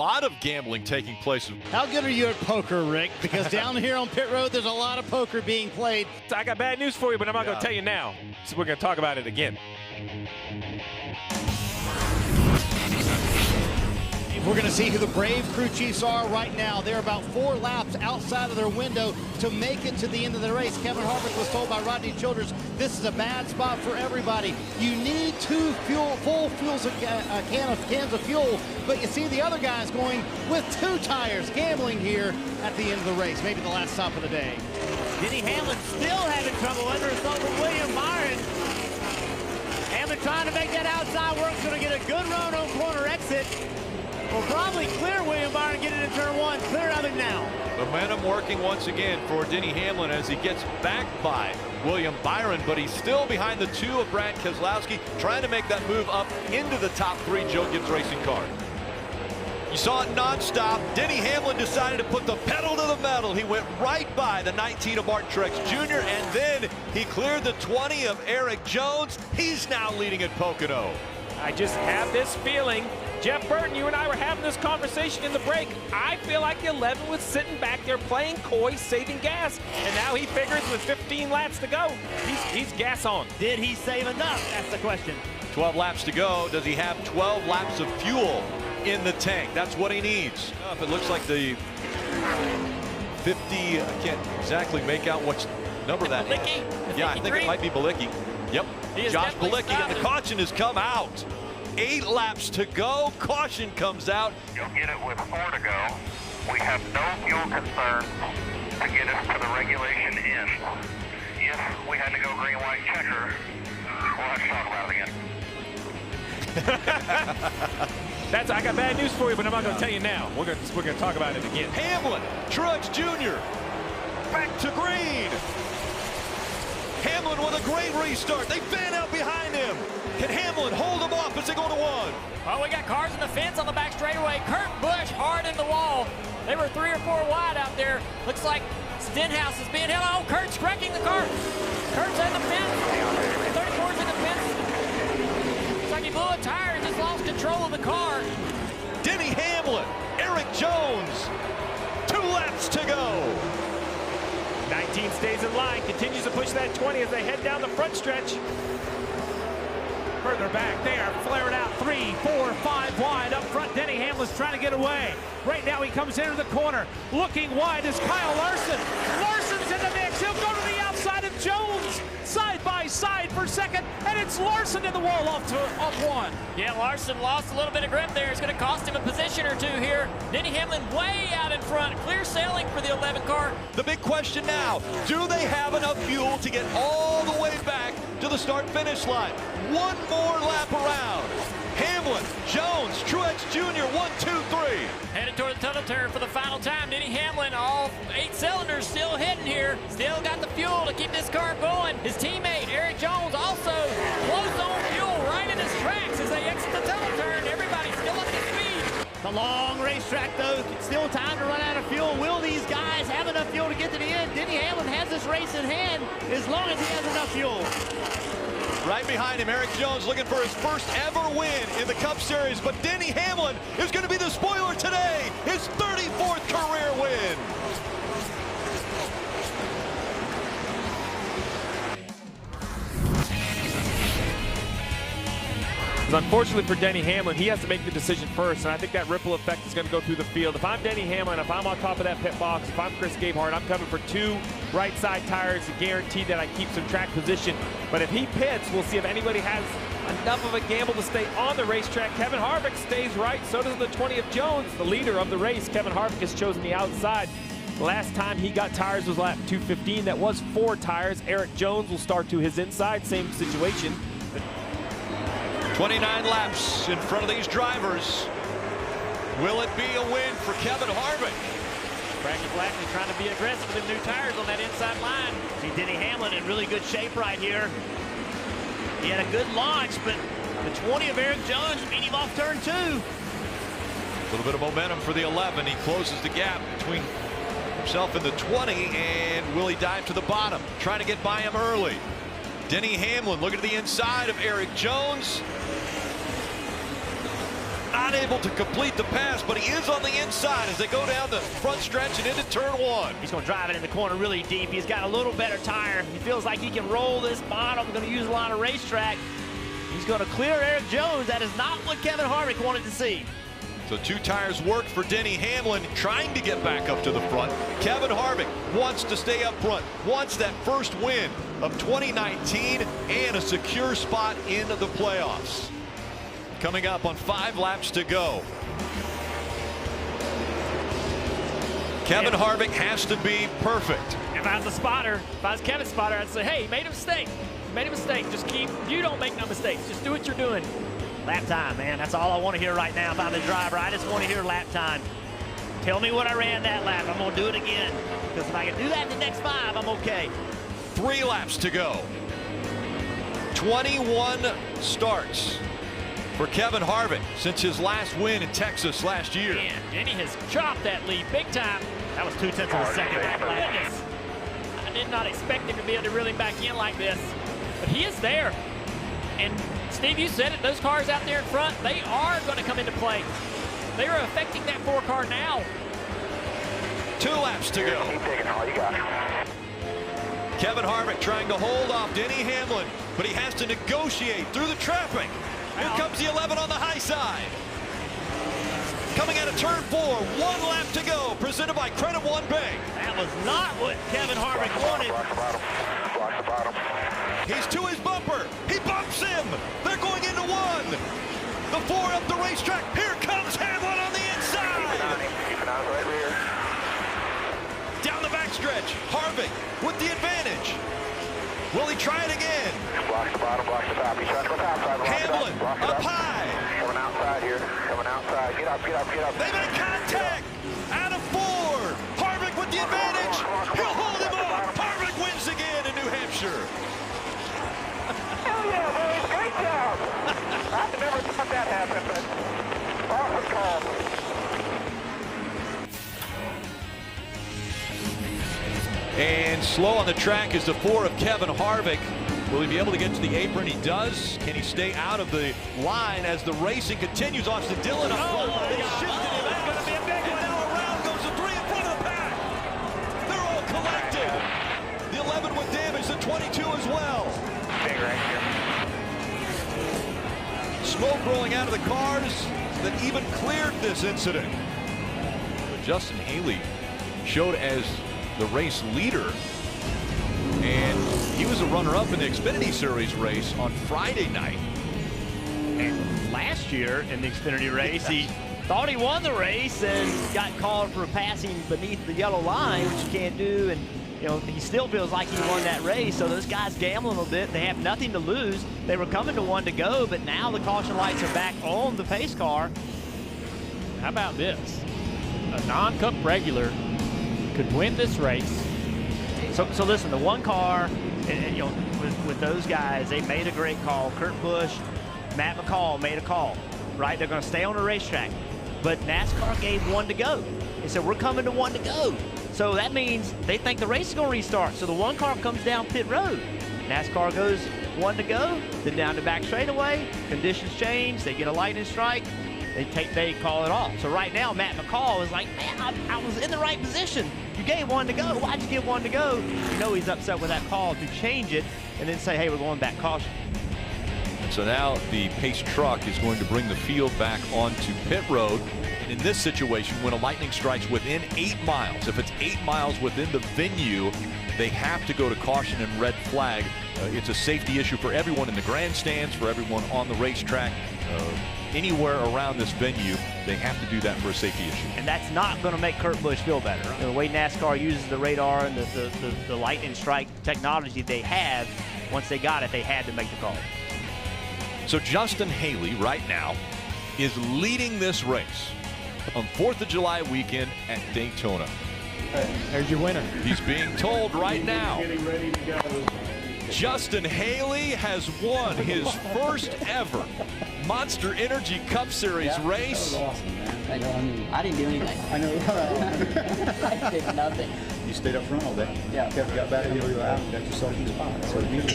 lot of gambling taking place. How good are you at poker, Rick? Because down here on pit road, there's a lot of poker being played. I got bad news for you, but I'm not going to tell you now. So we're going to talk about it again. We're going to see who the Brave crew chiefs are right now. They're about 4 laps outside of their window to make it to the end of the race. Kevin Harvick was told by Rodney Childers, this is a bad spot for everybody. You need 2 full cans of fuel, but you see the other guys going with 2 tires, gambling here at the end of the race, maybe the last stop of the day. Denny Hamlin still having trouble under assault with William Byron. Hamlin trying to make that outside work, going to get a good run on corner exit. Will probably clear William Byron, get it in turn 1, clear of it now. Momentum working once again for Denny Hamlin as he gets back by William Byron, but he's still behind the 2 of Brad Keselowski, trying to make that move up into the top 3 Joe Gibbs Racing car. You saw it nonstop. Denny Hamlin decided to put the pedal to the metal. He went right by the 19 of Martin Truex Jr., and then he cleared the 20 of Eric Jones. He's now leading at Pocono. I just have this feeling. Jeff Burton, you and I were having this conversation in the break. I feel like the 11 was sitting back there playing coy, saving gas. And now he figures with 15 laps to go, he's gas on. Did he save enough? That's the question. 12 laps to go. Does he have 12 laps of fuel in the tank? That's what he needs. It looks like the 50, I can't exactly make out what number that is. Yeah, I think it might be Bilicki. Yep, Josh Bilicki, and the caution has come out. 8 laps to go. Caution comes out. You'll get it with 4 to go. We have no fuel concerns to get us to the regulation end. If we had to go green, white, checker, we'll have to talk about it again. I got bad news for you, but I'm not going to tell you now. We're going to talk about it again. Hamlin, Truex Jr. back to green. Hamlin with a great restart. They fan out behind him. Can Hamlin hold him off as they go to 1? Oh, we got cars in the fence on the back straightaway. Kurt Busch hard in the wall. They were 3 or 4 wide out there. Looks like Stenhouse is being held. Oh, Kurt's wrecking the car. Kurt's in the fence. 34's in the fence. Looks like he blew a tire and just lost control of the car. Denny Hamlin, Eric Jones, 2 laps to go. 19 stays in line, continues to push that 20 as they head down the front stretch. Further back, they are flaring out 3, 4, 5 wide. Up front, Denny Hamlin's trying to get away. Right now, he comes into the corner. Looking wide is Kyle Larson. Larson's in the mix. He'll go to the outside of Jones. Side by side for second, and it's Larson in the wall off 1. Yeah, Larson lost a little bit of grip there. It's going to cost him a position or 2 here. Denny Hamlin way out in front. Clear sailing for the 11 car. The big question now, do they have enough fuel to get all the way back to the start-finish line? 1 more lap around. Hamlin, Jones, Truex Jr., 1, 2, 3. Headed toward the tunnel turn for the final time. Denny Hamlin, all 8 cylinders still hitting here. Still got the fuel to keep this car going. His teammate, Eric Jones, also close on fuel right in his tracks as they exit the tunnel turn. Everybody's still up to speed. The long racetrack, though, still time to run out of fuel. Will these guys have enough fuel to get to the end? Denny Hamlin has this race in hand as long as he has enough fuel. Right behind him, Eric Jones looking for his first ever win in the Cup Series, but Denny Hamlin is going to be the spoiler today, his 34th career win. Unfortunately for Denny Hamlin, he has to make the decision first, and I think that ripple effect is going to go through the field. If I'm Denny Hamlin, if I'm on top of that pit box, if I'm Chris Gabehart, I'm coming for 2 right side tires to guarantee that I keep some track position. But if he pits, we'll see if anybody has enough of a gamble to stay on the racetrack. Kevin Harvick stays right, so does the 20 of Jones, the leader of the race. Kevin Harvick has chosen the outside. Last time he got tires was lap 215. That was 4 tires. Eric Jones will start to his inside, same situation. 29 laps in front of these drivers. Will it be a win for Kevin Harvick? Frankie Blackney trying to be aggressive with the new tires on that inside line. See Denny Hamlin in really good shape right here. He had a good launch, but the 20 of Eric Jones beat him off turn 2. A little bit of momentum for the 11. He closes the gap between himself and the 20, and will he dive to the bottom? Trying to get by him early. Denny Hamlin looking to the inside of Eric Jones. not able to complete the pass, but he is on the inside as they go down the front stretch and into turn one. He's going to drive it in the corner really deep. He's got a little better tire. He feels like he can roll this bottom. Going to use a lot of racetrack. He's going to clear Eric Jones. That is not what Kevin Harvick wanted to see. So 2 tires worked for Denny Hamlin, trying to get back up to the front. Kevin Harvick wants to stay up front, wants that first win of 2019 and a secure spot in the playoffs. Coming up on 5 laps to go. Kevin Harvick has to be perfect. If I was a spotter, if I was Kevin's spotter, I'd say, hey, you made a mistake. You made a mistake. Just you don't make no mistakes. Just do what you're doing. Lap time, man. That's all I want to hear right now. If I'm the driver, I just want to hear lap time. Tell me what I ran that lap. I'm going to do it again. Because if I can do that in the next 5, I'm okay. 3 laps to go. 21 starts for Kevin Harvick since his last win in Texas last year. Man, Denny has chopped that lead big time. That was 0.2 of a second. Goodness. I did not expect him to be able to reel him back in like this. But he is there. And Steve, you said it, those cars out there in front, they are going to come into play. They are affecting that 4 car now. 2 laps to go. Keep taking all you got. Kevin Harvick trying to hold off Denny Hamlin, but he has to negotiate through the traffic. Here comes the 11 on the high side. Coming out of turn 4, 1 lap to go, presented by Credit One Bank. That was not what Kevin Harvick wanted. Block the bottom. Block the bottom. He's to his bumper. He bumps him. They're going into 1. The 4 up the racetrack. Here comes Hamlin on the inside. Keep an eye on right rear. Down the backstretch. Harvick with the advantage. Will he try it again? Block the bottom, block the top. He's trying to go outside. Hamlin up high. Coming outside here. Coming outside. Get up, get up, get up. They make contact. Out of 4. Harvick with the advantage. He'll hold him off. Harvick wins again in New Hampshire. Hell yeah, boys. Great job. I never thought that happened, but awesome call. And slow on the track is the 4 of Kevin Harvick. Will he be able to get to the apron? He does. Can he stay out of the line as the racing continues? Austin Dillon up front. They shifted him. That's going to be a big one. Now around goes the 3 in front of the pack. They're all collected. The 11 with damage, the 22 as well. Big right here. Smoke rolling out of the cars that even cleared this incident. But Justin Haley showed as the race leader, and he was a runner-up in the Xfinity Series race on Friday night. And last year in the Xfinity race, he thought he won the race and got called for passing beneath the yellow line, which you can't do. And you know, he still feels like he won that race. So those guys gambling a little bit. They have nothing to lose. They were coming to 1 to go, but now the caution lights are back on the pace car. How about this? A non-cup regular could win this race. So listen, the 1 car, and you know, with those guys, they made a great call. Kurt Busch, Matt McCall made a call, right? They're going to stay on the racetrack. But NASCAR gave 1 to go. They said, we're coming to 1 to go. So that means they think the race is going to restart. So the 1 car comes down pit road. NASCAR goes 1 to go, then down the back straightaway. Conditions change. They get a lightning strike. They call it off. So right now, Matt McCall is like, man, I was in the right position. You gave 1 to go. Why'd you give 1 to go? You know he's upset with that call to change it and then say, hey, we're going back caution. So now the pace truck is going to bring the field back onto pit road. And in this situation, when a lightning strikes within 8 miles, if it's 8 miles within the venue, they have to go to caution and red flag. It's a safety issue for everyone in the grandstands, for everyone on the racetrack. Anywhere around this venue, they have to do that for a safety issue. And that's not going to make Kurt Busch feel better. Right? The way NASCAR uses the radar and the lightning strike technology they have, once they got it, they had to make the call. So Justin Haley right now is leading this race on 4th of July weekend at Daytona. There's your winner. He's being told right now. Getting ready to go. Justin Haley has won his first ever Monster Energy Cup Series race. That was awesome, man. I didn't do anything. I know. I did nothing. You stayed up front all day. Yeah. Kept got back, you got yourself in the spot. So you know,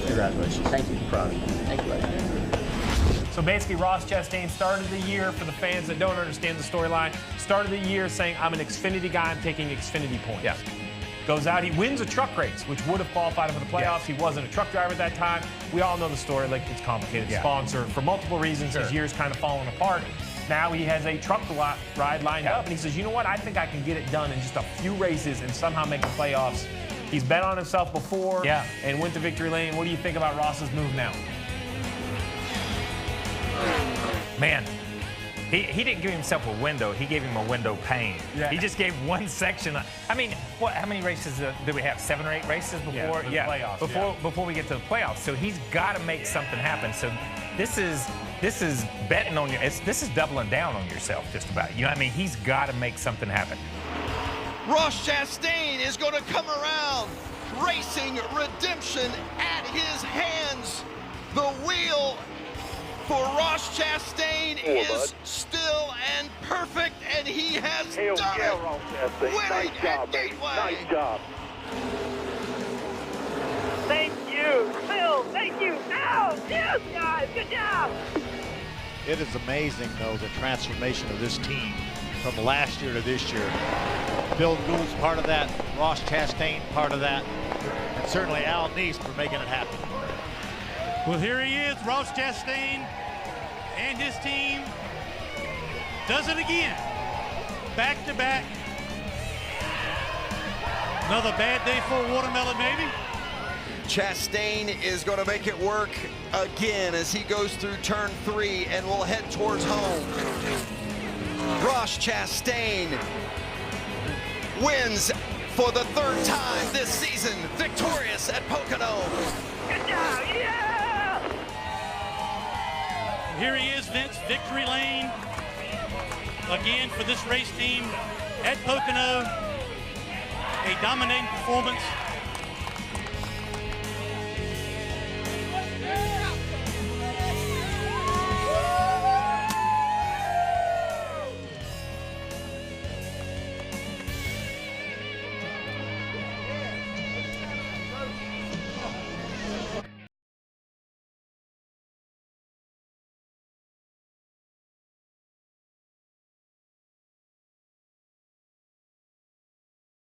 congratulations. Thank you. Proud of you. Thank you, buddy. So basically, Ross Chastain started the year, for the fans that don't understand the storyline, started the year saying, I'm an Xfinity guy, I'm taking Xfinity points. Yeah. Goes out, he wins a truck race, which would have qualified him for the playoffs. Yes. He wasn't a truck driver at that time. We all know the story, like it's complicated. Yeah. Sponsor, for multiple reasons, his year's kind of fallen apart. Now he has a truck ride lined up, and he says, you know what, I think I can get it done in just a few races and somehow make the playoffs. He's bet on himself before and went to victory lane. What do you think about Ross's move now? Man, he didn't give himself a window. He gave him a window pane. Yeah. He just gave one section. I mean, how many races did we have? 7 or 8 races before? the playoffs, before we get to the playoffs. So he's got to make something happen. So this is betting on you. This is doubling down on yourself, just about. You know what I mean? He's got to make something happen. Ross Chastain is going to come around. Racing redemption at his hands. The wheel for Ross Chastain is still and perfect, and he has done it. Winning at Gateway. Nice job. Thank you, Phil. Thank you. Now, yes, guys, good job. It is amazing, though, the transformation of this team from last year to this year. Bill Gould's part of that, Ross Chastain part of that, and certainly Al Neese for making it happen. Well, here he is, Ross Chastain and his team does it again. Back to back. Another bad day for a watermelon, maybe. Chastain is going to make it work again as he goes through turn 3 and will head towards home. Ross Chastain wins for the 3rd time this season, victorious at Pocono. Good job, yeah! Here he is, Vince, victory lane again for this race team at Pocono. A dominating performance